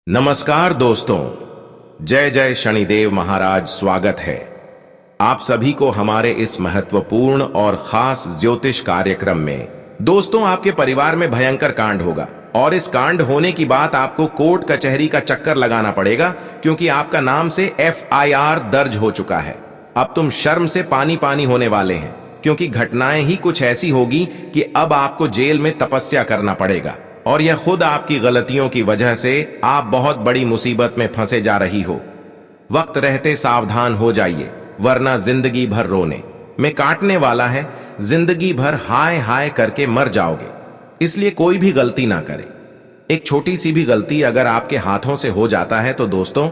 नमस्कार दोस्तों, जय जय शनिदेव महाराज। स्वागत है आप सभी को हमारे इस महत्वपूर्ण और खास ज्योतिष कार्यक्रम में। दोस्तों, आपके परिवार में भयंकर कांड होगा और इस कांड होने की बात आपको कोर्ट कचहरी का चक्कर लगाना पड़ेगा, क्योंकि आपका नाम से FIR दर्ज हो चुका है। अब तुम शर्म से पानी पानी होने वाले हैं, क्योंकि घटनाएं ही कुछ ऐसी होगी कि अब आपको जेल में तपस्या करना पड़ेगा, और यह खुद आपकी गलतियों की वजह से आप बहुत बड़ी मुसीबत में फंसे जा रही हो। वक्त रहते सावधान हो जाइए, वरना जिंदगी भर रोने में काटने वाला है। जिंदगी भर हाय हाय करके मर जाओगे। इसलिए कोई भी गलती ना करे। एक छोटी सी भी गलती अगर आपके हाथों से हो जाता है तो दोस्तों,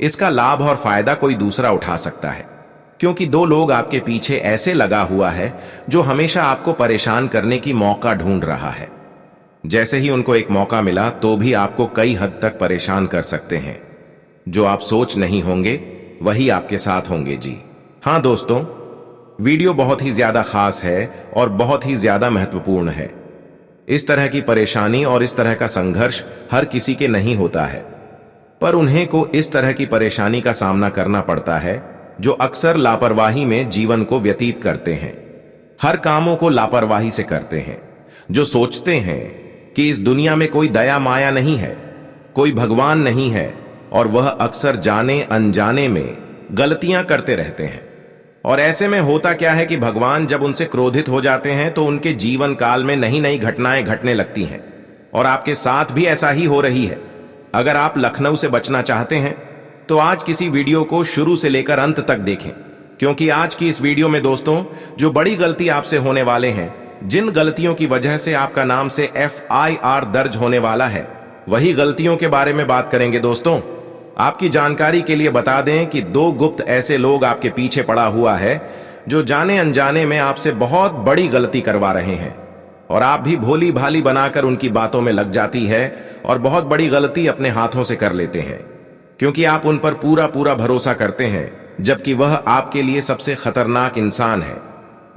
इसका लाभ और फायदा कोई दूसरा उठा सकता है, क्योंकि दो लोग आपके पीछे ऐसे लगा हुआ है जो हमेशा आपको परेशान करने की मौका ढूंढ रहा है। जैसे ही उनको एक मौका मिला तो भी आपको कई हद तक परेशान कर सकते हैं। जो आप सोच नहीं होंगे वही आपके साथ होंगे जी। हां दोस्तों, वीडियो बहुत ही ज्यादा खास है और बहुत ही ज्यादा महत्वपूर्ण है। इस तरह की परेशानी और इस तरह का संघर्ष हर किसी के नहीं होता है, पर उन्हें को इस तरह की परेशानी का सामना करना पड़ता है जो अक्सर लापरवाही में जीवन को व्यतीत करते हैं। हर कामों को लापरवाही से करते हैं, जो सोचते हैं कि इस दुनिया में कोई दया माया नहीं है, कोई भगवान नहीं है, और वह अक्सर जाने अनजाने में गलतियां करते रहते हैं। और ऐसे में होता क्या है कि भगवान जब उनसे क्रोधित हो जाते हैं तो उनके जीवन काल में नई नई घटनाएं घटने लगती हैं, और आपके साथ भी ऐसा ही हो रही है। अगर आप लखनऊ से बचना चाहते हैं तो आज किसी वीडियो को शुरू से लेकर अंत तक देखें, क्योंकि आज की इस वीडियो में दोस्तों, जो बड़ी गलती आपसे होने वाले हैं, जिन गलतियों की वजह से आपका नाम से FIR दर्ज होने वाला है, वही गलतियों के बारे में बात करेंगे। दोस्तों, आपकी जानकारी के लिए बता दें कि दो गुप्त ऐसे लोग आपके पीछे पड़ा हुआ है जो जाने अनजाने में आपसे बहुत बड़ी गलती करवा रहे हैं, और आप भी भोली भाली बनाकर उनकी बातों में लग जाती है और बहुत बड़ी गलती अपने हाथों से कर लेते हैं, क्योंकि आप उन पर पूरा पूरा भरोसा करते हैं, जबकि वह आपके लिए सबसे खतरनाक इंसान है।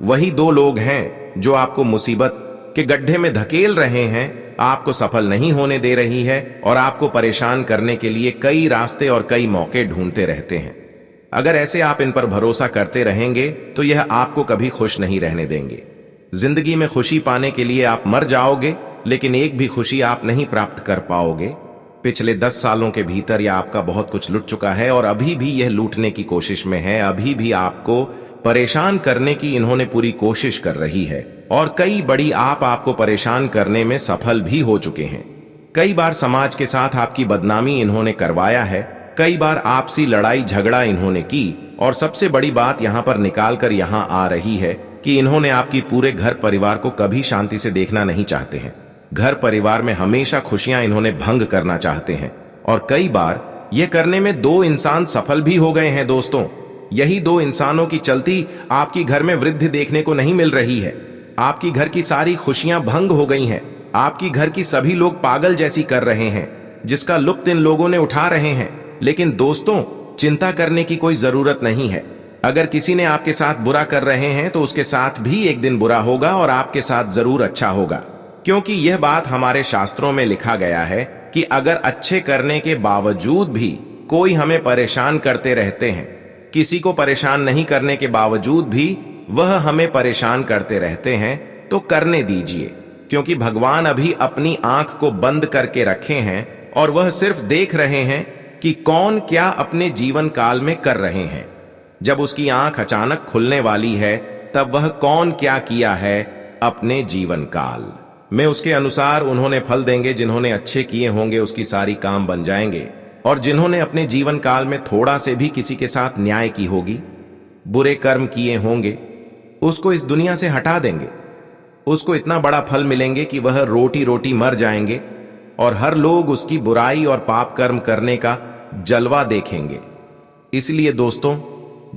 वही दो लोग हैं जो आपको मुसीबत के गड्ढे में धकेल रहे हैं, आपको सफल नहीं होने दे रही है, और आपको परेशान करने के लिए कई रास्ते और कई मौके ढूंढते रहते हैं। अगर ऐसे आप इन पर भरोसा करते रहेंगे तो यह आपको कभी खुश नहीं रहने देंगे। जिंदगी में खुशी पाने के लिए आप मर जाओगे, लेकिन एक भी खुशी आप नहीं प्राप्त कर पाओगे। पिछले 10 सालों के भीतर यह आपका बहुत कुछ लूट चुका है, और अभी भी यह लूटने की कोशिश में है। अभी भी आपको परेशान करने की इन्होंने पूरी कोशिश कर रही है, और कई बड़ी आपको परेशान करने में सफल भी हो चुके हैं। कई बार समाज के साथ आपकी बदनामी इन्होंने करवाया है, कई बार आपसी लड़ाई झगड़ा इन्होंने की, और सबसे बड़ी बात यहां पर निकाल कर यहां आ रही है कि इन्होंने आपकी पूरे घर परिवार को कभी शांति से देखना नहीं चाहते हैं। घर परिवार में हमेशा खुशियां इन्होंने भंग करना चाहते हैं, और कई बार यह करने में दो इंसान सफल भी हो गए हैं। दोस्तों, यही दो इंसानों की चलती आपकी घर में वृद्धि देखने को नहीं मिल रही है। आपकी घर की सारी खुशियां भंग हो गई हैं। आपकी घर की सभी लोग पागल जैसी कर रहे हैं, जिसका लुत्फ इन लोगों ने उठा रहे हैं। लेकिन दोस्तों, चिंता करने की कोई जरूरत नहीं है। अगर किसी ने आपके साथ बुरा कर रहे हैं तो उसके साथ भी एक दिन बुरा होगा, और आपके साथ जरूर अच्छा होगा, क्योंकि यह बात हमारे शास्त्रों में लिखा गया है कि अगर अच्छे करने के बावजूद भी कोई हमें परेशान करते रहते हैं, किसी को परेशान नहीं करने के बावजूद भी वह हमें परेशान करते रहते हैं, तो करने दीजिए, क्योंकि भगवान अभी अपनी आंख को बंद करके रखे हैं, और वह सिर्फ देख रहे हैं कि कौन क्या अपने जीवन काल में कर रहे हैं। जब उसकी आंख अचानक खुलने वाली है, तब वह कौन क्या किया है अपने जीवन काल में, उसके अनुसार उन्होंने फल देंगे। जिन्होंने अच्छे किए होंगे उसकी सारी काम बन जाएंगे, और जिन्होंने अपने जीवन काल में थोड़ा से भी किसी के साथ न्याय की होगी, बुरे कर्म किए होंगे, उसको इस दुनिया से हटा देंगे। उसको इतना बड़ा फल मिलेंगे कि वह रोटी रोटी मर जाएंगे, और हर लोग उसकी बुराई और पाप कर्म करने का जलवा देखेंगे। इसलिए दोस्तों,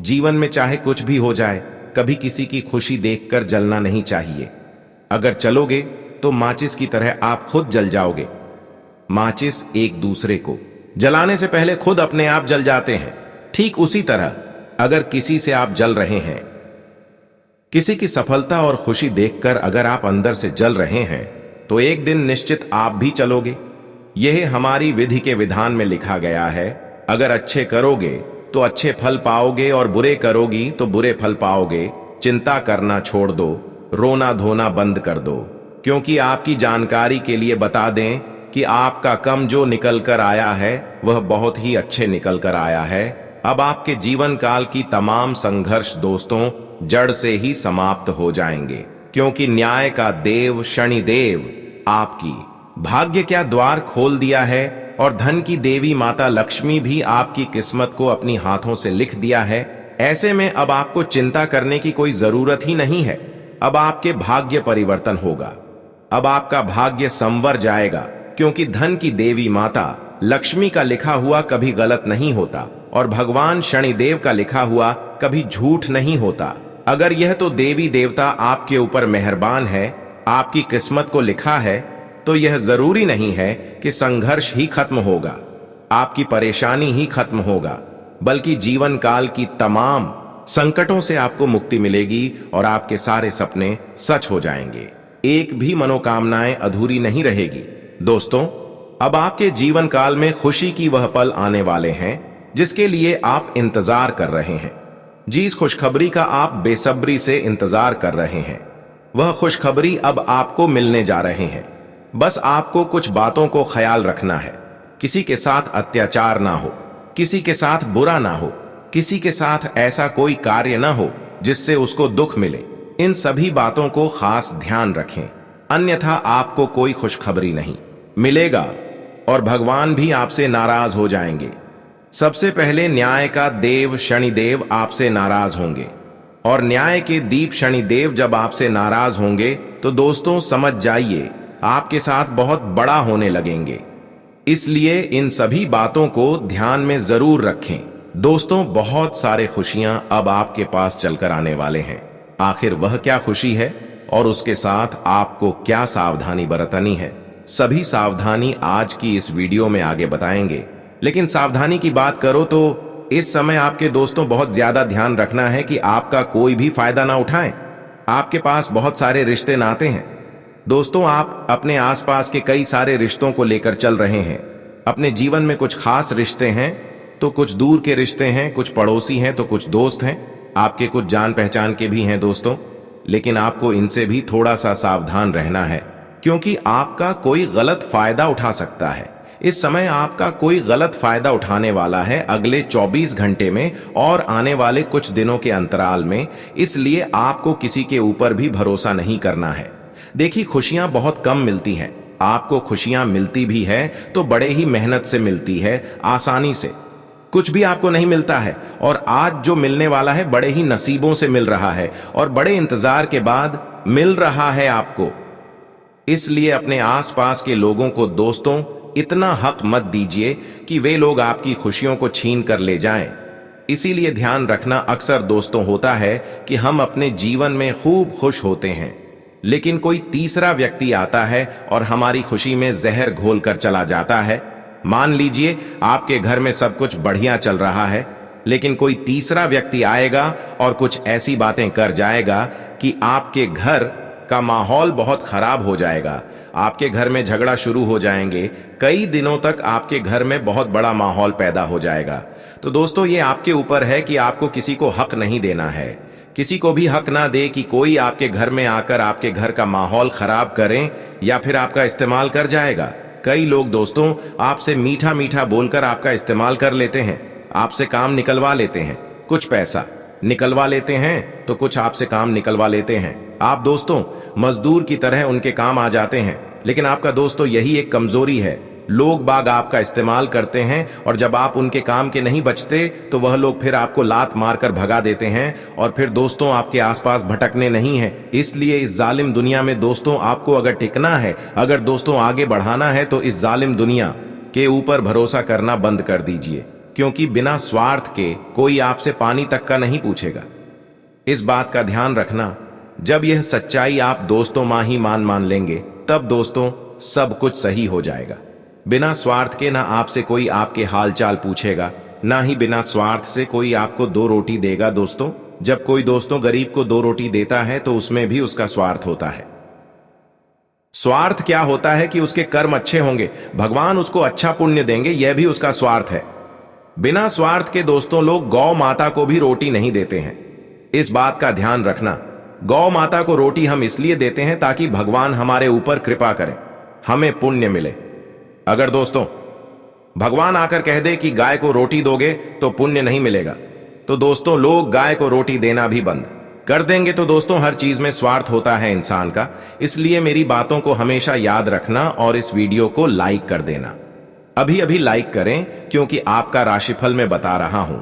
जीवन में चाहे कुछ भी हो जाए, कभी किसी की खुशी देखकर जलना नहीं चाहिए। अगर चलोगे तो माचिस की तरह आप खुद जल जाओगे। माचिस एक दूसरे को जलाने से पहले खुद अपने आप जल जाते हैं। ठीक उसी तरह अगर किसी से आप जल रहे हैं, किसी की सफलता और खुशी देखकर अगर आप अंदर से जल रहे हैं, तो एक दिन निश्चित आप भी चलोगे। यह हमारी विधि के विधान में लिखा गया है। अगर अच्छे करोगे तो अच्छे फल पाओगे और बुरे करोगी तो बुरे फल पाओगे। चिंता करना छोड़ दो, रोना धोना बंद कर दो। क्योंकि आपकी जानकारी के लिए बता दें कि आपका कम जो निकल कर आया है वह बहुत ही अच्छे निकल कर आया है। अब आपके जीवन काल की तमाम संघर्ष दोस्तों जड़ से ही समाप्त हो जाएंगे, क्योंकि न्याय का देव शनिदेव आपकी भाग्य क्या द्वार खोल दिया है और धन की देवी माता लक्ष्मी भी आपकी किस्मत को अपनी हाथों से लिख दिया है। ऐसे में अब आपको चिंता करने की कोई जरूरत ही नहीं है। अब आपके भाग्य परिवर्तन होगा, अब आपका भाग्य संवर जाएगा, क्योंकि धन की देवी माता लक्ष्मी का लिखा हुआ कभी गलत नहीं होता और भगवान शनिदेव का लिखा हुआ कभी झूठ नहीं होता। अगर यह तो देवी देवता आपके ऊपर मेहरबान है, आपकी किस्मत को लिखा है, तो यह जरूरी नहीं है कि संघर्ष ही खत्म होगा, आपकी परेशानी ही खत्म होगा, बल्कि जीवन काल की तमाम संकटों से आपको मुक्ति मिलेगी और आपके सारे सपने सच हो जाएंगे। एक भी मनोकामनाएं अधूरी नहीं रहेगी। दोस्तों, अब आपके जीवन काल में खुशी की वह पल आने वाले हैं जिसके लिए आप इंतजार कर रहे हैं। जिस खुशखबरी का आप बेसब्री से इंतजार कर रहे हैं, वह खुशखबरी अब आपको मिलने जा रहे हैं। बस आपको कुछ बातों को ख्याल रखना है। किसी के साथ अत्याचार ना हो, किसी के साथ बुरा ना हो, किसी के साथ ऐसा कोई कार्य ना हो जिससे उसको दुख मिले। इन सभी बातों को खास ध्यान रखें, अन्यथा आपको कोई खुशखबरी नहीं मिलेगा और भगवान भी आपसे नाराज हो जाएंगे। सबसे पहले न्याय का देव शनिदेव आपसे नाराज होंगे और न्याय के दीप शनिदेव जब आपसे नाराज होंगे तो दोस्तों समझ जाइए आपके साथ बहुत बड़ा होने लगेंगे। इसलिए इन सभी बातों को ध्यान में जरूर रखें। दोस्तों, बहुत सारे खुशियां अब आपके पास चलकर आने वाले हैं। आखिर वह क्या खुशी है और उसके साथ आपको क्या सावधानी बरतनी है, सभी सावधानी आज की इस वीडियो में आगे बताएंगे। लेकिन सावधानी की बात करो तो इस समय आपके दोस्तों बहुत ज्यादा ध्यान रखना है कि आपका कोई भी फायदा ना उठाएं। आपके पास बहुत सारे रिश्ते नाते हैं। दोस्तों, आप अपने आसपास के कई सारे रिश्तों को लेकर चल रहे हैं। अपने जीवन में कुछ खास रिश्ते हैं तो कुछ दूर के रिश्ते हैं, कुछ पड़ोसी हैं तो कुछ दोस्त हैं, आपके कुछ जान पहचान के भी हैं दोस्तों। लेकिन आपको इनसे भी थोड़ा सा सावधान रहना है, क्योंकि आपका कोई गलत फायदा उठा सकता है। इस समय आपका कोई गलत फायदा उठाने वाला है अगले 24 घंटे में और आने वाले कुछ दिनों के अंतराल में। इसलिए आपको किसी के ऊपर भी भरोसा नहीं करना है। देखिए, खुशियां बहुत कम मिलती हैं। आपको खुशियां मिलती भी है तो बड़े ही मेहनत से मिलती है, आसानी से कुछ भी आपको नहीं मिलता है। और आज जो मिलने वाला है बड़े ही नसीबों से मिल रहा है और बड़े इंतजार के बाद मिल रहा है आपको। इसलिए अपने आसपास के लोगों को दोस्तों इतना हक मत दीजिए कि वे लोग आपकी खुशियों को छीन कर ले जाएं। इसीलिए ध्यान रखना अक्सर दोस्तों होता है कि हम अपने जीवन में खूब खुश होते हैं, लेकिन कोई तीसरा व्यक्ति आता है और हमारी खुशी में जहर घोल कर चला जाता है। मान लीजिए आपके घर में सब कुछ बढ़िया चल रहा है, लेकिन कोई तीसरा व्यक्ति आएगा और कुछ ऐसी बातें कर जाएगा कि आपके घर का माहौल बहुत खराब हो जाएगा। आपके घर में झगड़ा शुरू हो जाएंगे। कई दिनों तक आपके घर में बहुत बड़ा माहौल पैदा हो जाएगा। तो दोस्तों, ये आपके ऊपर है कि आपको किसी को हक नहीं देना है। किसी को भी हक ना दे कि कोई आपके घर में आकर आपके घर का माहौल खराब करें या फिर आपका इस्तेमाल कर जाएगा। कई लोग दोस्तों आपसे मीठा मीठा बोलकर आपका इस्तेमाल कर लेते हैं, आपसे काम निकलवा लेते हैं, कुछ पैसा निकलवा लेते हैं तो कुछ आपसे काम निकलवा लेते हैं। आप दोस्तों मजदूर की तरह उनके काम आ जाते हैं। लेकिन आपका दोस्तों यही एक कमजोरी है। लोग बाग आपका इस्तेमाल करते हैं और जब आप उनके काम के नहीं बचते तो वह लोग फिर आपको लात मारकर भगा देते हैं और फिर दोस्तों आपके आसपास भटकने नहीं है। इसलिए इस जालिम दुनिया में दोस्तों आपको अगर टिकना है, अगर दोस्तों आगे बढ़ाना है, तो इस जालिम दुनिया के ऊपर भरोसा करना बंद कर दीजिए, क्योंकि बिना स्वार्थ के कोई आपसे पानी तक का नहीं पूछेगा। इस बात का ध्यान रखना। जब यह सच्चाई आप दोस्तों मान लेंगे, तब दोस्तों सब कुछ सही हो जाएगा। बिना स्वार्थ के ना आपसे कोई आपके हालचाल पूछेगा, ना ही बिना स्वार्थ से कोई आपको 2 रोटी देगा। दोस्तों, जब कोई दोस्तों गरीब को 2 रोटी देता है तो उसमें भी उसका स्वार्थ होता है। स्वार्थ क्या होता है कि उसके कर्म अच्छे होंगे, भगवान उसको अच्छा पुण्य देंगे, यह भी उसका स्वार्थ है। बिना स्वार्थ के दोस्तों लोग गौ माता को भी रोटी नहीं देते हैं। इस बात का ध्यान रखना। गौ माता को रोटी हम इसलिए देते हैं ताकि भगवान हमारे ऊपर कृपा करें, हमें पुण्य मिले। अगर दोस्तों भगवान आकर कह दे कि गाय को रोटी दोगे तो पुण्य नहीं मिलेगा, तो दोस्तों लोग गाय को रोटी देना भी बंद कर देंगे। तो दोस्तों हर चीज में स्वार्थ होता है इंसान का, इसलिए मेरी बातों को हमेशा याद रखना और इस वीडियो को लाइक कर देना। अभी अभी लाइक करें क्योंकि आपका राशिफल मैं बता रहा हूं।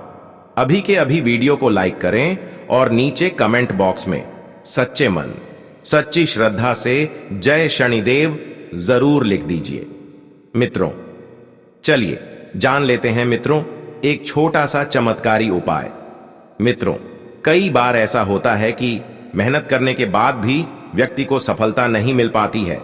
अभी के अभी वीडियो को लाइक करें और नीचे कमेंट बॉक्स में सच्चे मन सच्ची श्रद्धा से जय शनिदेव जरूर लिख दीजिए। मित्रों चलिए जान लेते हैं मित्रों एक छोटा सा चमत्कारी उपाय। मित्रों कई बार ऐसा होता है कि मेहनत करने के बाद भी व्यक्ति को सफलता नहीं मिल पाती है।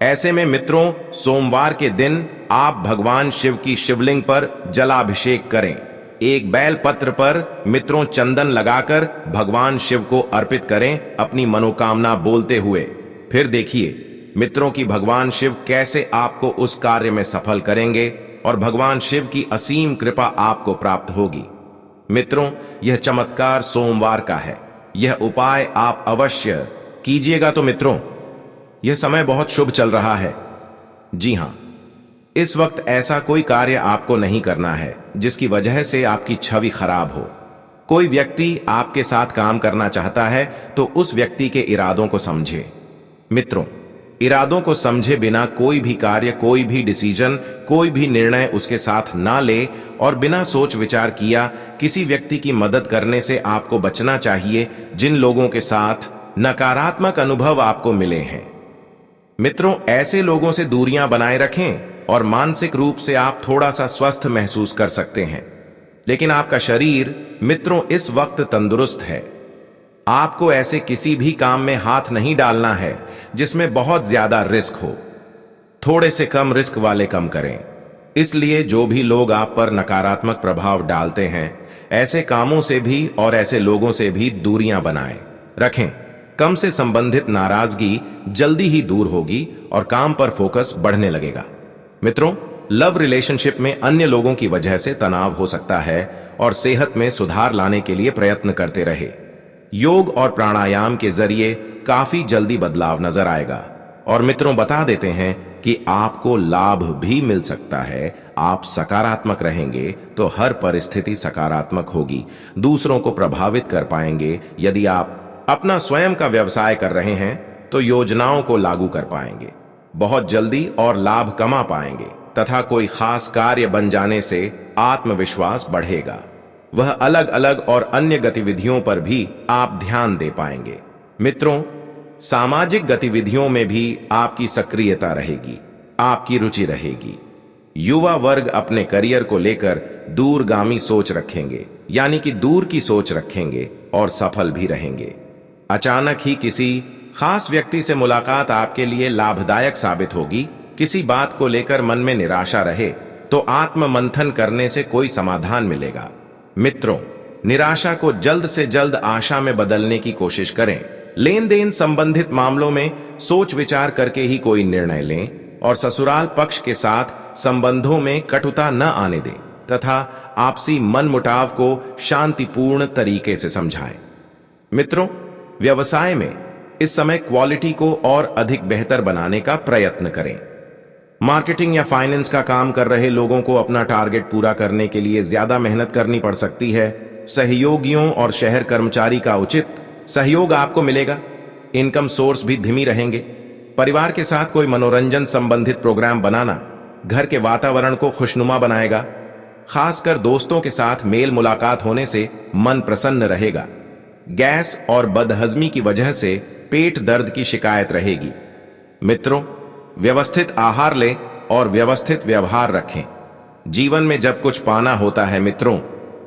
ऐसे में मित्रों सोमवार के दिन आप भगवान शिव की शिवलिंग पर जलाभिषेक करें। एक बैल पत्र पर मित्रों चंदन लगाकर भगवान शिव को अर्पित करें अपनी मनोकामना बोलते हुए। फिर देखिए मित्रों की भगवान शिव कैसे आपको उस कार्य में सफल करेंगे और भगवान शिव की असीम कृपा आपको प्राप्त होगी। मित्रों यह चमत्कार सोमवार का है, यह उपाय आप अवश्य कीजिएगा। तो मित्रों यह समय बहुत शुभ चल रहा है। जी हां, इस वक्त ऐसा कोई कार्य आपको नहीं करना है जिसकी वजह से आपकी छवि खराब हो। कोई व्यक्ति आपके साथ काम करना चाहता है तो उस व्यक्ति के इरादों को समझे। मित्रों इरादों को समझे बिना कोई भी कार्य, कोई भी डिसीजन, कोई भी निर्णय उसके साथ ना ले और बिना सोच विचार किया किसी व्यक्ति की मदद करने से आपको बचना चाहिए जिन लोगों के साथ नकारात्मक अनुभव आपको मिले हैं। मित्रों ऐसे लोगों से दूरियां बनाए रखें और मानसिक रूप से आप थोड़ा सा स्वस्थ महसूस कर सकते हैं। लेकिन आपका शरीर मित्रों इस वक्त तंदुरुस्त है। आपको ऐसे किसी भी काम में हाथ नहीं डालना है जिसमें बहुत ज्यादा रिस्क हो। थोड़े से कम रिस्क वाले काम करें। इसलिए जो भी लोग आप पर नकारात्मक प्रभाव डालते हैं ऐसे कामों से भी और ऐसे लोगों से भी दूरियां बनाए रखें। कम से संबंधित नाराजगी जल्दी ही दूर होगी और काम पर फोकस बढ़ने लगेगा। मित्रों लव रिलेशनशिप में अन्य लोगों की वजह से तनाव हो सकता है और सेहत में सुधार लाने के लिए प्रयत्न करते रहे। योग और प्राणायाम के जरिए काफी जल्दी बदलाव नजर आएगा। और मित्रों बता देते हैं कि आपको लाभ भी मिल सकता है। आप सकारात्मक रहेंगे तो हर परिस्थिति सकारात्मक होगी, दूसरों को प्रभावित कर पाएंगे। यदि आप अपना स्वयं का व्यवसाय कर रहे हैं तो योजनाओं को लागू कर पाएंगे, बहुत जल्दी और लाभ कमा पाएंगे तथा कोई खास कार्य बन जाने से आत्मविश्वास बढ़ेगा। वह अलग अलग और अन्य गतिविधियों पर भी आप ध्यान दे पाएंगे। मित्रों सामाजिक गतिविधियों में भी आपकी सक्रियता रहेगी, आपकी रुचि रहेगी। युवा वर्ग अपने करियर को लेकर दूरगामी सोच रखेंगे, यानी कि दूर की सोच रखेंगे और सफल भी रहेंगे। अचानक ही किसी खास व्यक्ति से मुलाकात आपके लिए लाभदायक साबित होगी। किसी बात को लेकर मन में निराशा रहे तो आत्म मंथन करने से कोई समाधान मिलेगा। मित्रों निराशा को जल्द से जल्द आशा में बदलने की कोशिश करें। लेन देन संबंधित मामलों में सोच विचार करके ही कोई निर्णय लें और ससुराल पक्ष के साथ संबंधों में कटुता न आने दें तथा आपसी मनमुटाव को शांतिपूर्ण तरीके से समझाएं। मित्रों व्यवसाय में इस समय क्वालिटी को और अधिक बेहतर बनाने का प्रयत्न करें। मार्केटिंग या फाइनेंस का काम कर रहे लोगों को अपना टारगेट पूरा करने के लिए ज्यादा मेहनत करनी पड़ सकती है। सहयोगियों और शहर कर्मचारी का उचित सहयोग आपको मिलेगा। इनकम सोर्स भी धीमी रहेंगे। परिवार के साथ कोई मनोरंजन संबंधित प्रोग्राम बनाना घर के वातावरण को खुशनुमा बनाएगा। खासकर दोस्तों के साथ मेल मुलाकात होने से मन प्रसन्न रहेगा। गैस और बदहजमी की वजह से पेट दर्द की शिकायत रहेगी। मित्रों व्यवस्थित आहार लें और व्यवस्थित व्यवहार रखें। जीवन में जब कुछ पाना होता है मित्रों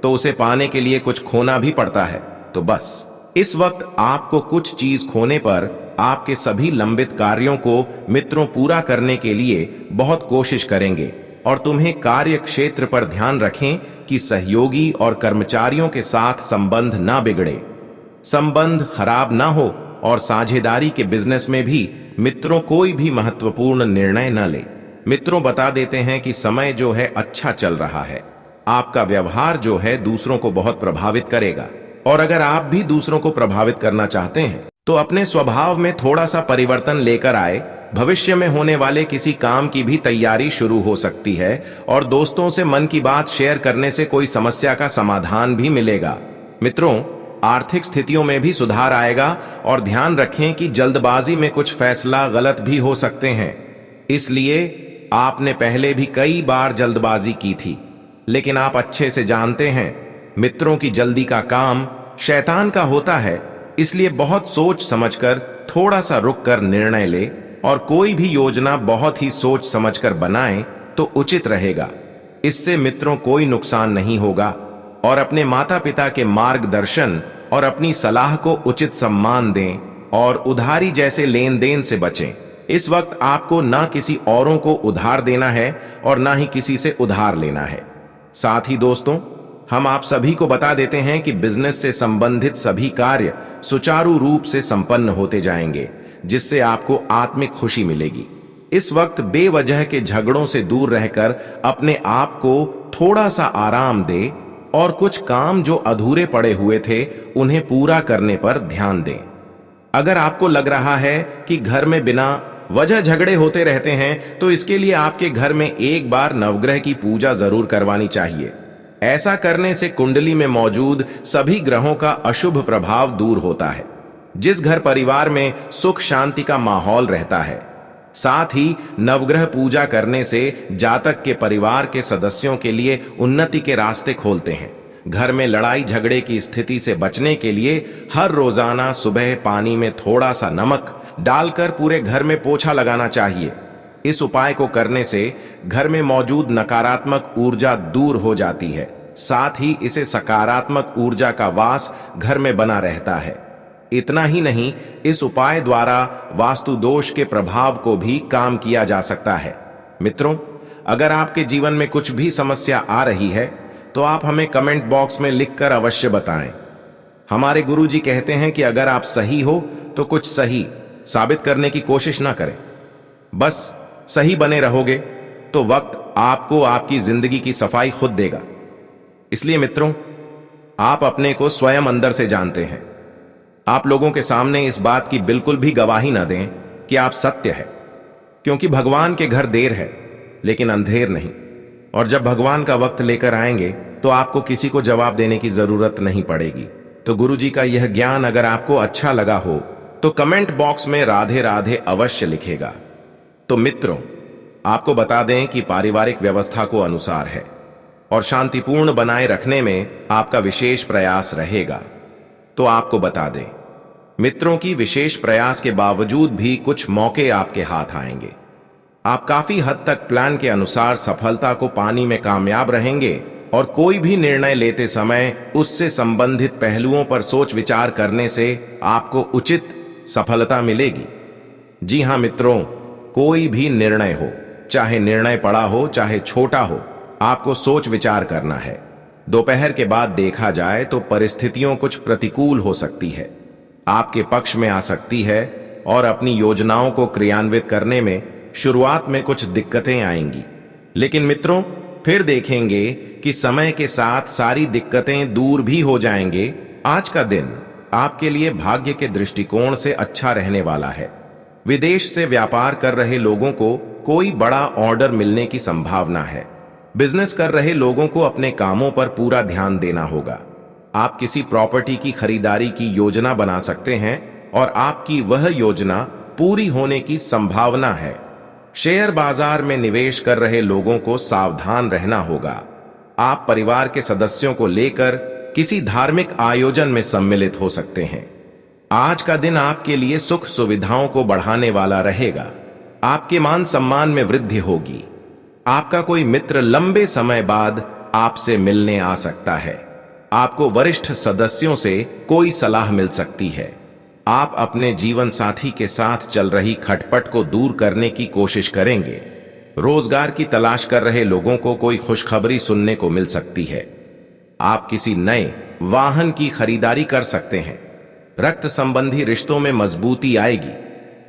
तो उसे पाने के लिए कुछ खोना भी पड़ता है। तो बस इस वक्त आपको कुछ चीज खोने पर आपके सभी लंबित कार्यों को मित्रों पूरा करने के लिए बहुत कोशिश करेंगे। और तुम्हें कार्य क्षेत्र पर ध्यान रखें कि सहयोगी और कर्मचारियों के साथ संबंध ना बिगड़े। संबंध खराब ना हो और साझेदारी के बिजनेस में भी मित्रों कोई भी महत्वपूर्ण निर्णय न ले। मित्रों बता देते हैं कि समय जो है अच्छा चल रहा है। आपका व्यवहार जो है दूसरों को बहुत प्रभावित करेगा, और अगर आप भी दूसरों को प्रभावित करना चाहते हैं तो अपने स्वभाव में थोड़ा सा परिवर्तन लेकर आए। भविष्य में होने वाले किसी काम की भी तैयारी शुरू हो सकती है, और दोस्तों से मन की बात शेयर करने से कोई समस्या का समाधान भी मिलेगा। मित्रों, आर्थिक स्थितियों में भी सुधार आएगा, और ध्यान रखें कि जल्दबाजी में कुछ फैसला गलत भी हो सकते हैं। इसलिए आपने पहले भी कई बार जल्दबाजी की थी, लेकिन आप अच्छे से जानते हैं मित्रों की जल्दी का काम शैतान का होता है। इसलिए बहुत सोच समझकर थोड़ा सा रुक कर निर्णय ले, और कोई भी योजना बहुत ही सोच समझकर बनाएं तो उचित रहेगा। इससे मित्रों कोई नुकसान नहीं होगा, और अपने माता पिता के मार्गदर्शन और अपनी सलाह को उचित सम्मान दें, और उधारी जैसे लेन देन से बचें। इस वक्त आपको ना किसी औरों को उधार देना है और ना ही किसी से उधार लेना है। साथ ही दोस्तों, हम आप सभी को बता देते हैं कि बिजनेस से संबंधित सभी कार्य सुचारू रूप से संपन्न होते जाएंगे, जिससे आपको आत्मिक खुशी मिलेगी। इस वक्त बेवजह के झगड़ों से दूर रहकर अपने आप को थोड़ा सा आराम दे, और कुछ काम जो अधूरे पड़े हुए थे उन्हें पूरा करने पर ध्यान दें। अगर आपको लग रहा है कि घर में बिना वजह झगड़े होते रहते हैं, तो इसके लिए आपके घर में एक बार नवग्रह की पूजा जरूर करवानी चाहिए। ऐसा करने से कुंडली में मौजूद सभी ग्रहों का अशुभ प्रभाव दूर होता है। जिस घर परिवार में सुख शांति का माहौल रहता है, साथ ही नवग्रह पूजा करने से जातक के परिवार के सदस्यों के लिए उन्नति के रास्ते खोलते हैं। घर में लड़ाई झगड़े की स्थिति से बचने के लिए हर रोजाना सुबह पानी में थोड़ा सा नमक डालकर पूरे घर में पोछा लगाना चाहिए। इस उपाय को करने से घर में मौजूद नकारात्मक ऊर्जा दूर हो जाती है, साथ ही इसे सकारात्मक ऊर्जा का वास घर में बना रहता है। इतना ही नहीं, इस उपाय द्वारा वास्तु दोष के प्रभाव को भी काम किया जा सकता है। मित्रों, अगर आपके जीवन में कुछ भी समस्या आ रही है तो आप हमें कमेंट बॉक्स में लिखकर अवश्य बताएं। हमारे गुरुजी कहते हैं कि अगर आप सही हो तो कुछ सही साबित करने की कोशिश ना करें, बस सही बने रहोगे तो वक्त आपको आपकी जिंदगी की सफाई खुद देगा। इसलिए मित्रों, आप अपने को स्वयं अंदर से जानते हैं। आप लोगों के सामने इस बात की बिल्कुल भी गवाही ना दें कि आप सत्य है, क्योंकि भगवान के घर देर है लेकिन अंधेर नहीं। और जब भगवान का वक्त लेकर आएंगे तो आपको किसी को जवाब देने की जरूरत नहीं पड़ेगी। तो गुरुजी का यह ज्ञान अगर आपको अच्छा लगा हो तो कमेंट बॉक्स में राधे राधे अवश्य लिखेगा। तो मित्रों, आपको बता दें कि पारिवारिक व्यवस्था को अनुसार है और शांतिपूर्ण बनाए रखने में आपका विशेष प्रयास रहेगा। तो आपको बता दें, मित्रों की विशेष प्रयास के बावजूद भी कुछ मौके आपके हाथ आएंगे। आप काफी हद तक प्लान के अनुसार सफलता को पाने में कामयाब रहेंगे, और कोई भी निर्णय लेते समय उससे संबंधित पहलुओं पर सोच विचार करने से आपको उचित सफलता मिलेगी। जी हां मित्रों, कोई भी निर्णय हो, चाहे निर्णय बड़ा हो चाहे छोटा हो, आपको सोच विचार करना है। दोपहर के बाद देखा जाए तो परिस्थितियों कुछ प्रतिकूल हो सकती है, आपके पक्ष में आ सकती है, और अपनी योजनाओं को क्रियान्वित करने में शुरुआत में कुछ दिक्कतें आएंगी। लेकिन मित्रों, फिर देखेंगे कि समय के साथ सारी दिक्कतें दूर भी हो जाएंगे। आज का दिन आपके लिए भाग्य के दृष्टिकोण से अच्छा रहने वाला है। विदेश से व्यापार कर रहे लोगों को कोई बड़ा ऑर्डर मिलने की संभावना है। बिजनेस कर रहे लोगों को अपने कामों पर पूरा ध्यान देना होगा। आप किसी प्रॉपर्टी की खरीदारी की योजना बना सकते हैं, और आपकी वह योजना पूरी होने की संभावना है। शेयर बाजार में निवेश कर रहे लोगों को सावधान रहना होगा। आप परिवार के सदस्यों को लेकर किसी धार्मिक आयोजन में सम्मिलित हो सकते हैं। आज का दिन आपके लिए सुख सुविधाओं को बढ़ाने वाला रहेगा। आपके मान सम्मान में वृद्धि होगी। आपका कोई मित्र लंबे समय बाद आपसे मिलने आ सकता है। आपको वरिष्ठ सदस्यों से कोई सलाह मिल सकती है। आप अपने जीवन साथी के साथ चल रही खटपट को दूर करने की कोशिश करेंगे। रोजगार की तलाश कर रहे लोगों को कोई खुशखबरी सुनने को मिल सकती है। आप किसी नए वाहन की खरीदारी कर सकते हैं। रक्त संबंधी रिश्तों में मजबूती आएगी।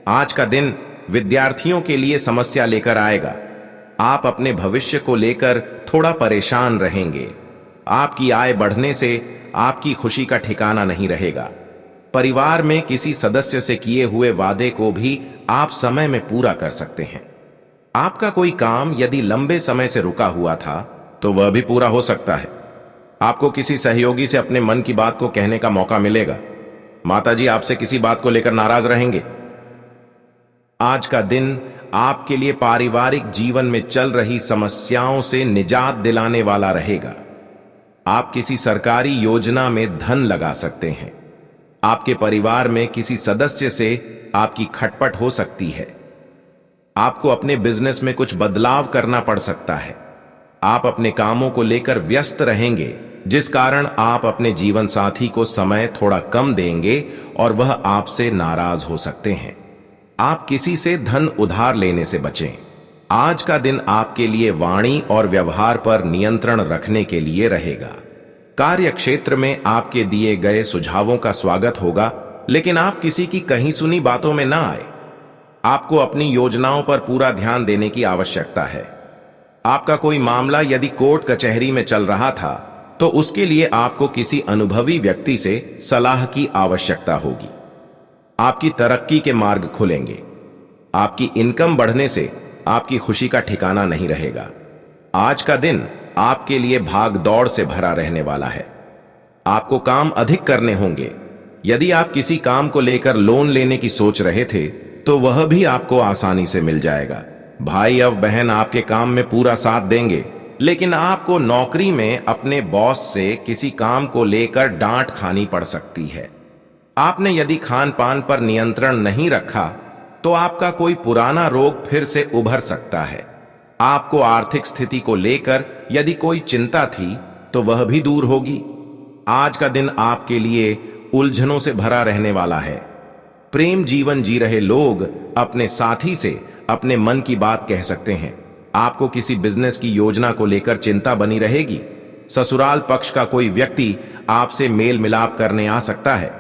आज का दिन विद्यार्थियों के लिए समस्या लेकर आएगा। आप अपने भविष्य को लेकर थोड़ा परेशान रहेंगे। आपकी आय बढ़ने से आपकी खुशी का ठिकाना नहीं रहेगा। परिवार में किसी सदस्य से किए हुए वादे को भी आप समय में पूरा कर सकते हैं। आपका कोई काम यदि लंबे समय से रुका हुआ था तो वह भी पूरा हो सकता है। आपको किसी सहयोगी से अपने मन की बात को कहने का मौका मिलेगा। माताजी आपसे किसी बात को लेकर नाराज रहेंगे। आज का दिन आपके लिए पारिवारिक जीवन में चल रही समस्याओं से निजात दिलाने वाला रहेगा। आप किसी सरकारी योजना में धन लगा सकते हैं। आपके परिवार में किसी सदस्य से आपकी खटपट हो सकती है। आपको अपने बिजनेस में कुछ बदलाव करना पड़ सकता है। आप अपने कामों को लेकर व्यस्त रहेंगे, जिस कारण आप अपने जीवन साथी को समय थोड़ा कम देंगे और वह आपसे नाराज हो सकते हैं। आप किसी से धन उधार लेने से बचें। आज का दिन आपके लिए वाणी और व्यवहार पर नियंत्रण रखने के लिए रहेगा। कार्य क्षेत्र में आपके दिए गए सुझावों का स्वागत होगा, लेकिन आप किसी की कहीं सुनी बातों में ना आए। आपको अपनी योजनाओं पर पूरा ध्यान देने की आवश्यकता है। आपका कोई मामला यदि कोर्ट कचहरी में चल रहा था तो उसके लिए आपको किसी अनुभवी व्यक्ति से सलाह की आवश्यकता होगी। आपकी तरक्की के मार्ग खुलेंगे। आपकी इनकम बढ़ने से आपकी खुशी का ठिकाना नहीं रहेगा। आज का दिन आपके लिए भाग दौड़ से भरा रहने वाला है। आपको काम अधिक करने होंगे। यदि आप किसी काम को लेकर लोन लेने की सोच रहे थे तो वह भी आपको आसानी से मिल जाएगा। भाई और बहन आपके काम में पूरा साथ देंगे, लेकिन आपको नौकरी में अपने बॉस से किसी काम को लेकर डांट खानी पड़ सकती है। आपने यदि खान पान पर नियंत्रण नहीं रखा तो आपका कोई पुराना रोग फिर से उभर सकता है। आपको आर्थिक स्थिति को लेकर यदि कोई चिंता थी तो वह भी दूर होगी। आज का दिन आपके लिए उलझनों से भरा रहने वाला है। प्रेम जीवन जी रहे लोग अपने साथी से अपने मन की बात कह सकते हैं। आपको किसी बिजनेस की योजना को लेकर चिंता बनी रहेगी। ससुराल पक्ष का कोई व्यक्ति आपसे मेल मिलाप करने आ सकता है।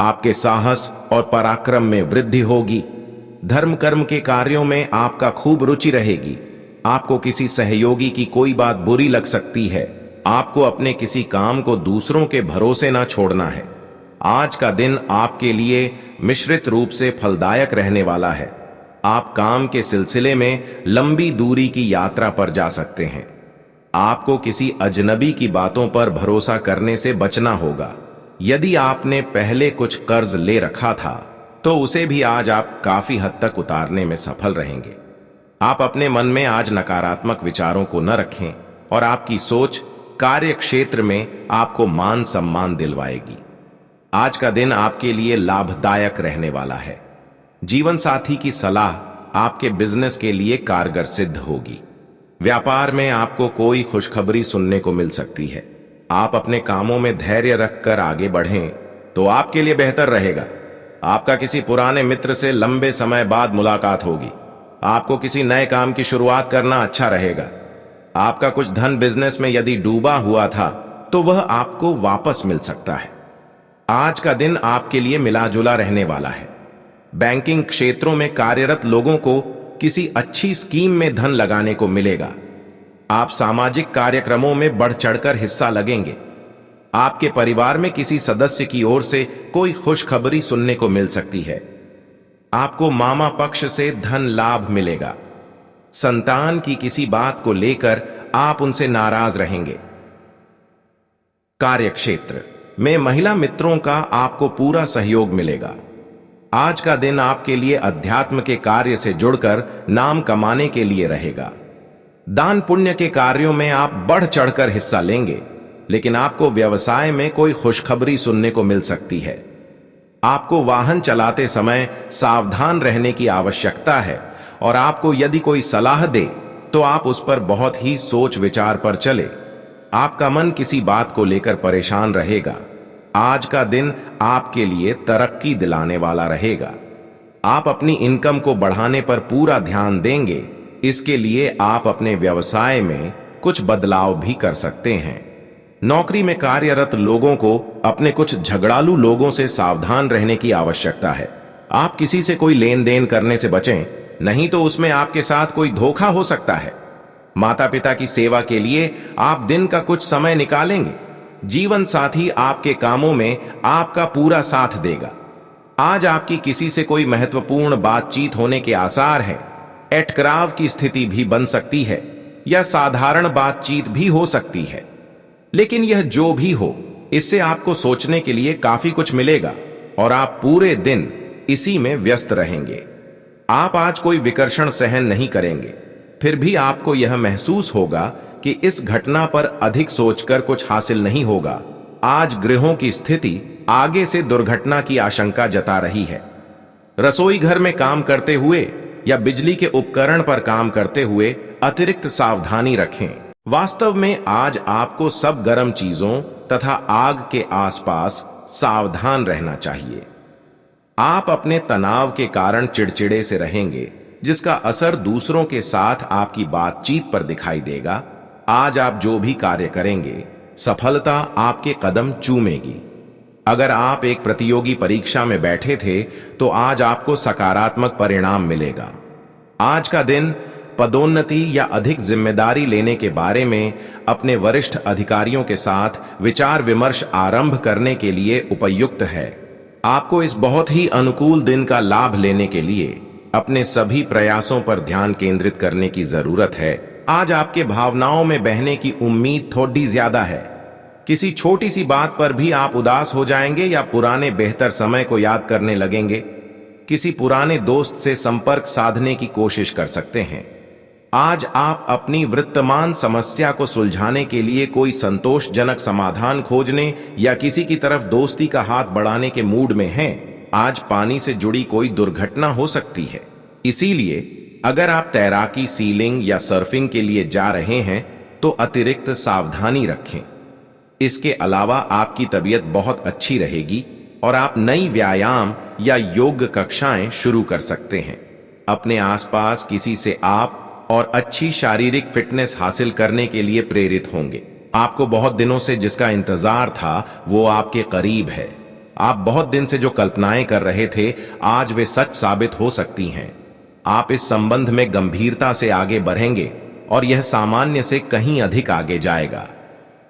आपके साहस और पराक्रम में वृद्धि होगी। धर्म कर्म के कार्यों में आपका खूब रुचि रहेगी। आपको किसी सहयोगी की कोई बात बुरी लग सकती है। आपको अपने किसी काम को दूसरों के भरोसे ना छोड़ना है। आज का दिन आपके लिए मिश्रित रूप से फलदायक रहने वाला है। आप काम के सिलसिले में लंबी दूरी की यात्रा पर जा सकते हैं। आपको किसी अजनबी की बातों पर भरोसा करने से बचना होगा। यदि आपने पहले कुछ कर्ज ले रखा था तो उसे भी आज आप काफी हद तक उतारने में सफल रहेंगे। आप अपने मन में आज नकारात्मक विचारों को न रखें और आपकी सोच कार्य क्षेत्र में आपको मान सम्मान दिलवाएगी। आज का दिन आपके लिए लाभदायक रहने वाला है। जीवन साथी की सलाह आपके बिजनेस के लिए कारगर सिद्ध होगी। व्यापार में आपको कोई खुशखबरी सुनने को मिल सकती है। आप अपने कामों में धैर्य रखकर आगे बढ़ें तो आपके लिए बेहतर रहेगा। आपका किसी पुराने मित्र से लंबे समय बाद मुलाकात होगी। आपको किसी नए काम की शुरुआत करना अच्छा रहेगा। आपका कुछ धन बिजनेस में यदि डूबा हुआ था तो वह आपको वापस मिल सकता है। आज का दिन आपके लिए मिलाजुला रहने वाला है। बैंकिंग क्षेत्रों में कार्यरत लोगों को किसी अच्छी स्कीम में धन लगाने को मिलेगा। आप सामाजिक कार्यक्रमों में बढ़ चढ़कर हिस्सा लगेंगे। आपके परिवार में किसी सदस्य की ओर से कोई खुशखबरी सुनने को मिल सकती है। आपको मामा पक्ष से धन लाभ मिलेगा। संतान की किसी बात को लेकर आप उनसे नाराज रहेंगे। कार्यक्षेत्र में महिला मित्रों का आपको पूरा सहयोग मिलेगा। आज का दिन आपके लिए अध्यात्म के कार्य से जुड़कर नाम कमाने के लिए रहेगा। दान पुण्य के कार्यों में आप बढ़ चढ़कर हिस्सा लेंगे, लेकिन आपको व्यवसाय में कोई खुशखबरी सुनने को मिल सकती है। आपको वाहन चलाते समय सावधान रहने की आवश्यकता है और आपको यदि कोई सलाह दे तो आप उस पर बहुत ही सोच विचार पर चले। आपका मन किसी बात को लेकर परेशान रहेगा। आज का दिन आपके लिए तरक्की दिलाने वाला रहेगा। आप अपनी इनकम को बढ़ाने पर पूरा ध्यान देंगे। इसके लिए आप अपने व्यवसाय में कुछ बदलाव भी कर सकते हैं। नौकरी में कार्यरत लोगों को अपने कुछ झगड़ालू लोगों से सावधान रहने की आवश्यकता है। आप किसी से कोई लेन देन करने से बचें, नहीं तो उसमें आपके साथ कोई धोखा हो सकता है। माता पिता की सेवा के लिए आप दिन का कुछ समय निकालेंगे। जीवन साथी आपके कामों में आपका पूरा साथ देगा। आज आपकी किसी से कोई महत्वपूर्ण बातचीत होने के आसार हैं। अटकराव की स्थिति भी बन सकती है या साधारण बातचीत भी हो सकती है। लेकिन यह जो भी हो, इससे आपको सोचने के लिए काफी कुछ मिलेगा और आप पूरे दिन इसी में व्यस्त रहेंगे। आप आज कोई विकर्षण सहन नहीं करेंगे, फिर भी आपको यह महसूस होगा कि इस घटना पर अधिक सोचकर कुछ हासिल नहीं होगा। आज गृहों की स्थिति आगे से दुर्घटना की आशंका जता रही है। रसोई घर में काम करते हुए या बिजली के उपकरण पर काम करते हुए अतिरिक्त सावधानी रखें। वास्तव में आज आपको सब गर्म चीजों तथा आग के आसपास सावधान रहना चाहिए। आप अपने तनाव के कारण चिड़चिड़े से रहेंगे, जिसका असर दूसरों के साथ आपकी बातचीत पर दिखाई देगा। आज आप जो भी कार्य करेंगे, सफलता आपके कदम चूमेगी। अगर आप एक प्रतियोगी परीक्षा में बैठे थे, तो आज आपको सकारात्मक परिणाम मिलेगा। आज का दिन पदोन्नति या अधिक जिम्मेदारी लेने के बारे में अपने वरिष्ठ अधिकारियों के साथ विचार विमर्श आरंभ करने के लिए उपयुक्त है। आपको इस बहुत ही अनुकूल दिन का लाभ लेने के लिए अपने सभी प्रयासों पर ध्यान केंद्रित करने की जरूरत है। आज आपके भावनाओं में बहने की उम्मीद थोड़ी ज्यादा है। किसी छोटी सी बात पर भी आप उदास हो जाएंगे या पुराने बेहतर समय को याद करने लगेंगे। किसी पुराने दोस्त से संपर्क साधने की कोशिश कर सकते हैं। आज आप अपनी वर्तमान समस्या को सुलझाने के लिए कोई संतोषजनक समाधान खोजने या किसी की तरफ दोस्ती का हाथ बढ़ाने के मूड में हैं। आज पानी से जुड़ी कोई दुर्घटना हो सकती है, इसीलिए अगर आप तैराकी, सीलिंग या सर्फिंग के लिए जा रहे हैं तो अतिरिक्त सावधानी रखें। इसके अलावा आपकी तबीयत बहुत अच्छी रहेगी और आप नई व्यायाम या योग कक्षाएं शुरू कर सकते हैं। अपने आसपास किसी से आप और अच्छी शारीरिक फिटनेस हासिल करने के लिए प्रेरित होंगे। आपको बहुत दिनों से जिसका इंतजार था वो आपके करीब है। आप बहुत दिन से जो कल्पनाएं कर रहे थे, आज वे सच साबित हो सकती हैं। आप इस संबंध में गंभीरता से आगे बढ़ेंगे और यह सामान्य से कहीं अधिक आगे जाएगा।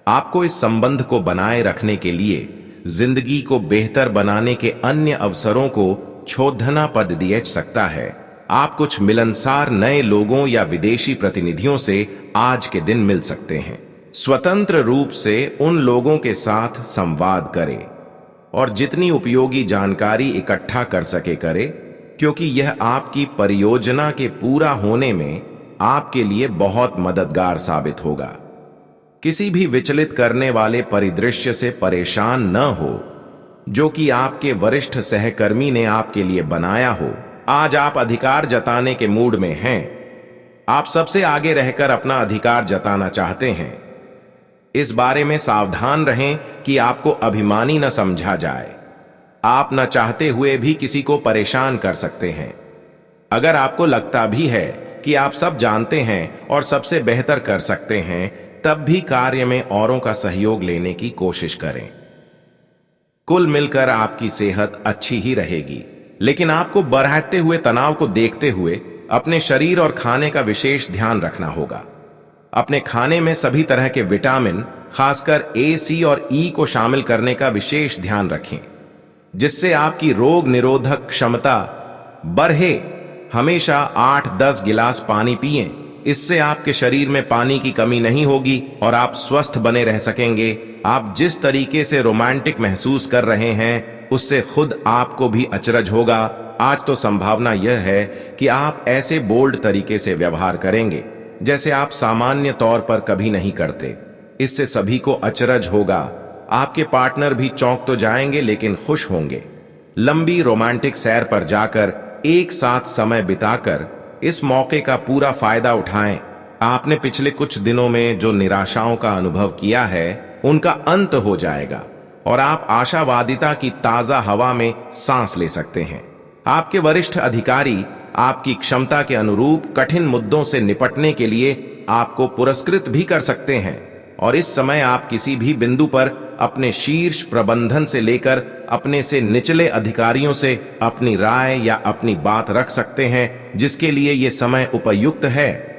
आपको इस संबंध को बनाए रखने के लिए जिंदगी को बेहतर बनाने के अन्य अवसरों को छोड़ना पड़ सकता है। आप कुछ मिलनसार नए लोगों या विदेशी प्रतिनिधियों से आज के दिन मिल सकते हैं। स्वतंत्र रूप से उन लोगों के साथ संवाद करें और जितनी उपयोगी जानकारी इकट्ठा कर सके करें, क्योंकि यह आपकी परियोजना के पूरा होने में आपके लिए बहुत मददगार साबित होगा। किसी भी विचलित करने वाले परिदृश्य से परेशान न हो जो कि आपके वरिष्ठ सहकर्मी ने आपके लिए बनाया हो। आज आप अधिकार जताने के मूड में हैं। आप सबसे आगे रहकर अपना अधिकार जताना चाहते हैं। इस बारे में सावधान रहें कि आपको अभिमानी न समझा जाए। आप न चाहते हुए भी किसी को परेशान कर सकते हैं। अगर आपको लगता भी है कि आप सब जानते हैं और सबसे बेहतर कर सकते हैं, तब भी कार्य में औरों का सहयोग लेने की कोशिश करें। कुल मिलकर आपकी सेहत अच्छी ही रहेगी, लेकिन आपको बढ़ते हुए तनाव को देखते हुए अपने शरीर और खाने का विशेष ध्यान रखना होगा। अपने खाने में सभी तरह के विटामिन, खासकर ए, सी और ई को शामिल करने का विशेष ध्यान रखें, जिससे आपकी रोग निरोधक क्षमता बढ़े। हमेशा 8-10 गिलास पानी पिएं। इससे आपके शरीर में पानी की कमी नहीं होगी और आप स्वस्थ बने रह सकेंगे। आप जिस तरीके से रोमांटिक महसूस कर रहे हैं, उससे खुद आपको भी अचरज होगा। आज तो संभावना यह है कि आप ऐसे बोल्ड तरीके से व्यवहार करेंगे जैसे आप सामान्य तौर पर कभी नहीं करते। इससे सभी को अचरज होगा। आपके पार्टनर भी चौंक तो जाएंगे, लेकिन खुश होंगे। लंबी रोमांटिक सैर पर जाकर एक साथ समय बिताकर इस मौके का पूरा फायदा उठाएं। आपने पिछले कुछ दिनों में जो निराशाओं का अनुभव किया है, उनका अंत हो जाएगा और आप आशावादिता की ताजा हवा में सांस ले सकते हैं। आपके वरिष्ठ अधिकारी आपकी क्षमता के अनुरूप कठिन मुद्दों से निपटने के लिए आपको पुरस्कृत भी कर सकते हैं और इस समय आप किसी भी बिंदु पर अपने शीर्ष प्रबंधन से लेकर अपने से निचले अधिकारियों से अपनी राय या अपनी बात रख सकते हैं, जिसके लिए ये समय उपयुक्त है।